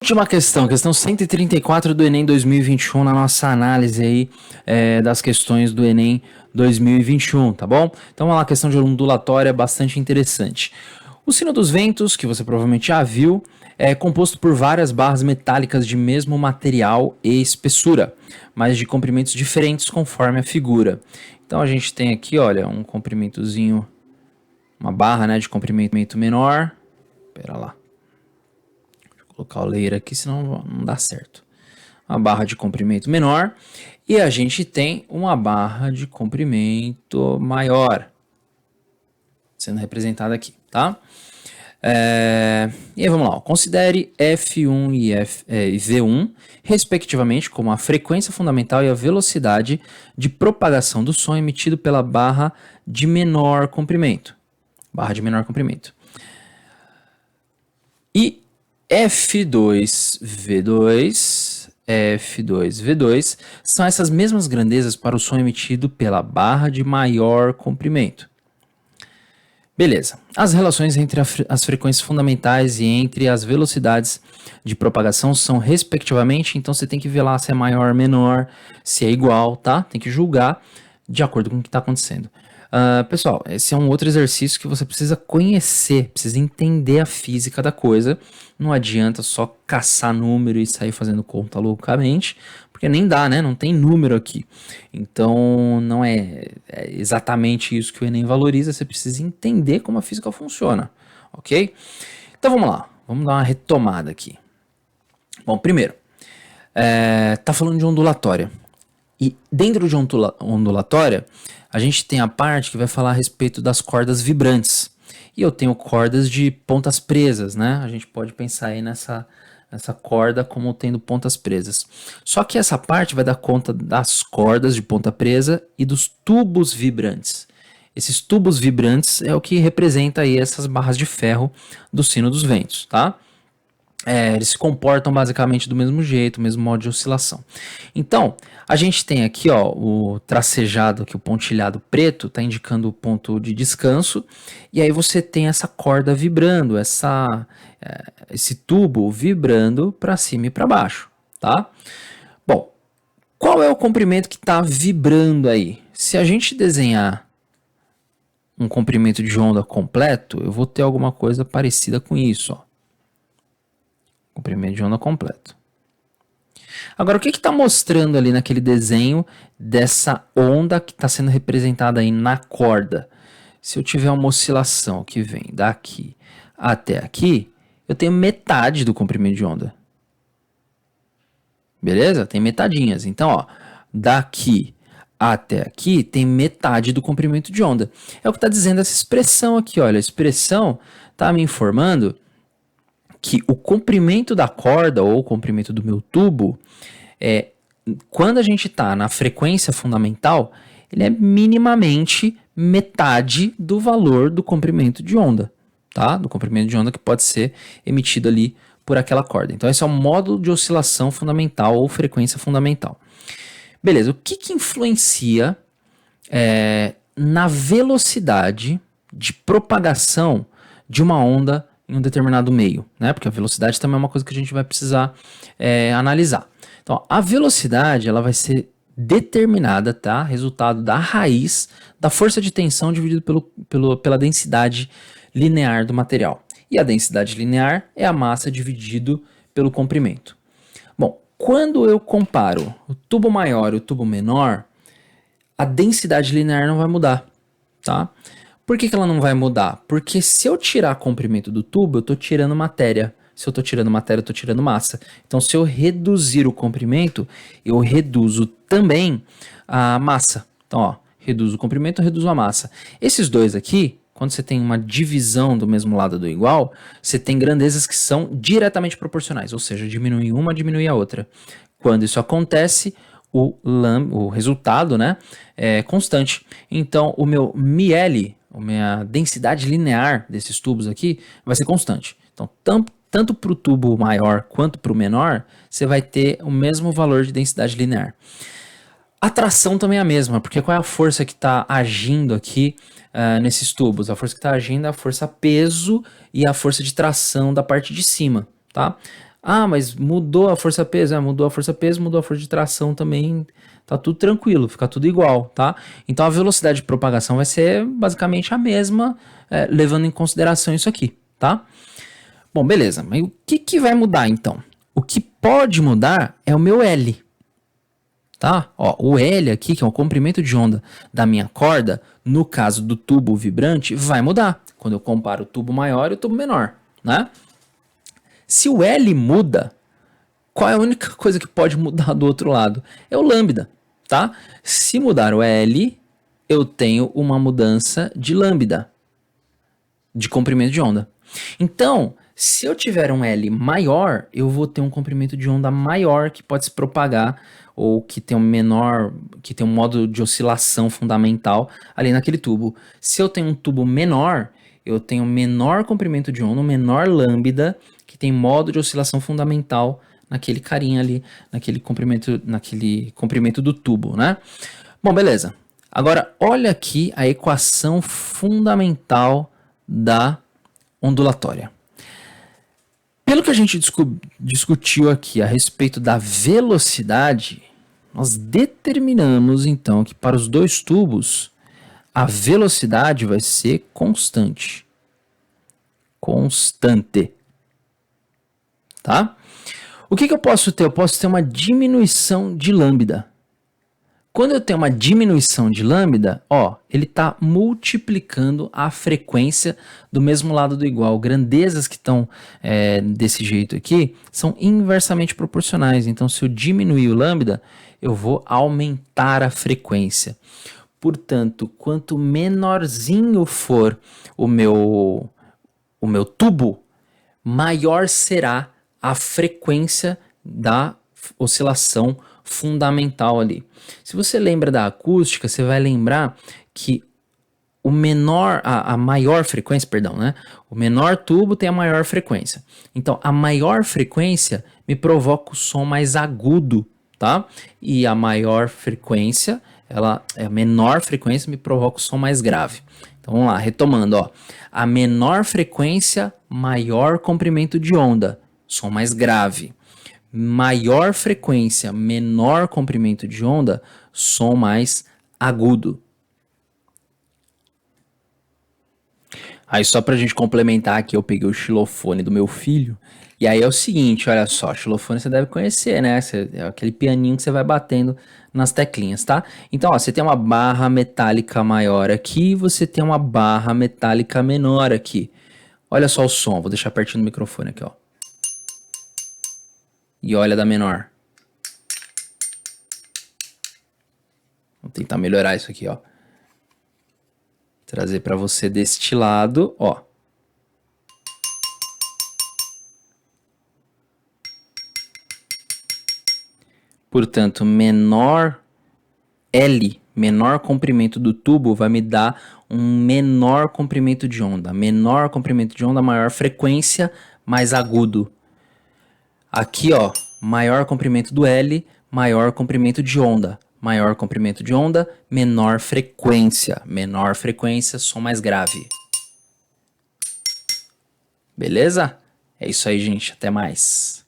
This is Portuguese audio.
Última questão, questão 134 do Enem 2021, na nossa análise aí das questões do Enem 2021, tá bom? Então vamos lá, a questão de ondulatória é bastante interessante. O sino dos ventos, que você provavelmente já viu, é composto por várias barras metálicas de mesmo material e espessura, mas de comprimentos diferentes conforme a figura. Então a gente tem aqui, olha, um comprimentozinho, uma barra, né, de comprimento menor. Pera lá. Vou colocar o layer aqui, senão não dá certo. Uma barra de comprimento menor e a gente tem uma barra de comprimento maior sendo representada aqui, tá? E aí vamos lá, considere F1 e V1 respectivamente como a frequência fundamental e a velocidade de propagação do som emitido pela barra de menor comprimento. E F2V2 são essas mesmas grandezas para o som emitido pela barra de maior comprimento. Beleza. As relações entre as frequências fundamentais e entre as velocidades de propagação são respectivamente, então você tem que ver lá se é maior ou menor, se é igual, tá? Tem que julgar de acordo com o que está acontecendo. Pessoal, esse é um outro exercício que você precisa conhecer, precisa entender a física da coisa. Não adianta só caçar número e sair fazendo conta loucamente, porque nem dá, né? Não tem número aqui. Então, não é exatamente isso que o Enem valoriza, você precisa entender como a física funciona, ok? Então, vamos lá, vamos dar uma retomada aqui. Bom, primeiro, tá falando de ondulatória. E dentro de ondulatória, a gente tem a parte que vai falar a respeito das cordas vibrantes. E eu tenho cordas de pontas presas, né? A gente pode pensar aí nessa corda como tendo pontas presas. Só que essa parte vai dar conta das cordas de ponta presa e dos tubos vibrantes. Esses tubos vibrantes é o que representa aí essas barras de ferro do sino dos ventos, tá? Eles se comportam basicamente do mesmo jeito, mesmo modo de oscilação. Então, a gente tem aqui, ó, o tracejado aqui, o pontilhado preto, está indicando o ponto de descanso, e aí você tem essa corda vibrando, esse tubo vibrando para cima e para baixo, tá? Bom, qual é o comprimento que está vibrando aí? Se a gente desenhar um comprimento de onda completo, eu vou ter alguma coisa parecida com isso, ó. Comprimento de onda completo. Agora, o que está mostrando ali naquele desenho dessa onda que está sendo representada aí na corda? Se eu tiver uma oscilação que vem daqui até aqui, eu tenho metade do comprimento de onda. Beleza? Tem metadinhas. Então, ó, daqui até aqui tem metade do comprimento de onda. É o que está dizendo essa expressão aqui, olha. A expressão está me informando que o comprimento da corda ou o comprimento do meu tubo, quando a gente está na frequência fundamental, ele é minimamente metade do valor do comprimento de onda, tá? Do comprimento de onda que pode ser emitido ali por aquela corda. Então esse é o módulo de oscilação fundamental ou frequência fundamental. Beleza, o que influencia na velocidade de propagação de uma onda em um determinado meio, né? Porque a velocidade também é uma coisa que a gente vai precisar analisar. Então, a velocidade ela vai ser determinada, tá? Resultado da raiz da força de tensão dividido pela densidade linear do material. E a densidade linear é a massa dividido pelo comprimento. Bom, quando eu comparo o tubo maior e o tubo menor, a densidade linear não vai mudar, tá? Por que ela não vai mudar? Porque se eu tirar comprimento do tubo, eu estou tirando matéria. Se eu estou tirando matéria, eu estou tirando massa. Então, se eu reduzir o comprimento, eu reduzo também a massa. Então, ó, reduzo o comprimento, eu reduzo a massa. Esses dois aqui, quando você tem uma divisão do mesmo lado do igual, você tem grandezas que são diretamente proporcionais. Ou seja, diminui uma, diminui a outra. Quando isso acontece, o resultado, né, é constante. Então, o meu μL, a minha densidade linear desses tubos aqui, vai ser constante. Então, tanto para o tubo maior quanto para o menor, você vai ter o mesmo valor de densidade linear. A tração também é a mesma, porque qual é a força que está agindo aqui nesses tubos? A força que está agindo é a força peso e a força de tração da parte de cima, tá? Ah, mas mudou a força-peso, mudou a força-peso, mudou a força de tração também, tá tudo tranquilo, fica tudo igual, tá? Então a velocidade de propagação vai ser basicamente a mesma, levando em consideração isso aqui, tá? Bom, beleza, mas o que vai mudar então? O que pode mudar é o meu L, tá? Ó, o L aqui, que é o comprimento de onda da minha corda, no caso do tubo vibrante, vai mudar quando eu comparo o tubo maior e o tubo menor, né? Se o L muda, qual é a única coisa que pode mudar do outro lado? É o lambda, tá? Se mudar o L, eu tenho uma mudança de lambda, de comprimento de onda. Então, se eu tiver um L maior, eu vou ter um comprimento de onda maior que pode se propagar ou que tem um menor, que tem um modo de oscilação fundamental ali naquele tubo. Se eu tenho um tubo menor, eu tenho menor comprimento de onda, um menor lambda, que tem modo de oscilação fundamental naquele carinha ali, naquele comprimento do tubo, né? Bom, beleza. Agora, olha aqui a equação fundamental da ondulatória. Pelo que a gente discutiu aqui a respeito da velocidade, nós determinamos então que para os dois tubos a velocidade vai ser constante. Constante. Tá? O que eu posso ter? Eu posso ter uma diminuição de lambda. Quando eu tenho uma diminuição de lambda, ó, ele está multiplicando a frequência do mesmo lado do igual. Grandezas que estão desse jeito aqui são inversamente proporcionais. Então, se eu diminuir o lambda, eu vou aumentar a frequência. Portanto, quanto menorzinho for o meu tubo, maior será a frequência da oscilação fundamental ali. Se você lembra da acústica, você vai lembrar que o menor, a maior frequência, perdão, né? O menor tubo tem a maior frequência. Então, a maior frequência me provoca o som mais agudo, tá? E a maior frequência, a menor frequência me provoca o som mais grave. Então, vamos lá, retomando, ó. A menor frequência, maior comprimento de onda, som mais grave. Maior frequência, menor comprimento de onda, som mais agudo. Aí só pra gente complementar aqui, eu peguei o xilofone do meu filho. E aí é o seguinte, olha só, xilofone você deve conhecer, né? É aquele pianinho que você vai batendo nas teclinhas, tá? Então, ó, você tem uma barra metálica maior aqui, você tem uma barra metálica menor aqui. Olha só o som, vou deixar pertinho do microfone aqui, ó. E olha da menor. Vou tentar melhorar isso aqui, ó. Trazer para você deste lado, ó. Portanto, menor L, menor comprimento do tubo, vai me dar um menor comprimento de onda. Menor comprimento de onda, maior frequência, mais agudo. Aqui, ó, maior comprimento do L, maior comprimento de onda. Maior comprimento de onda, menor frequência. Menor frequência, som mais grave. Beleza? É isso aí, gente. Até mais.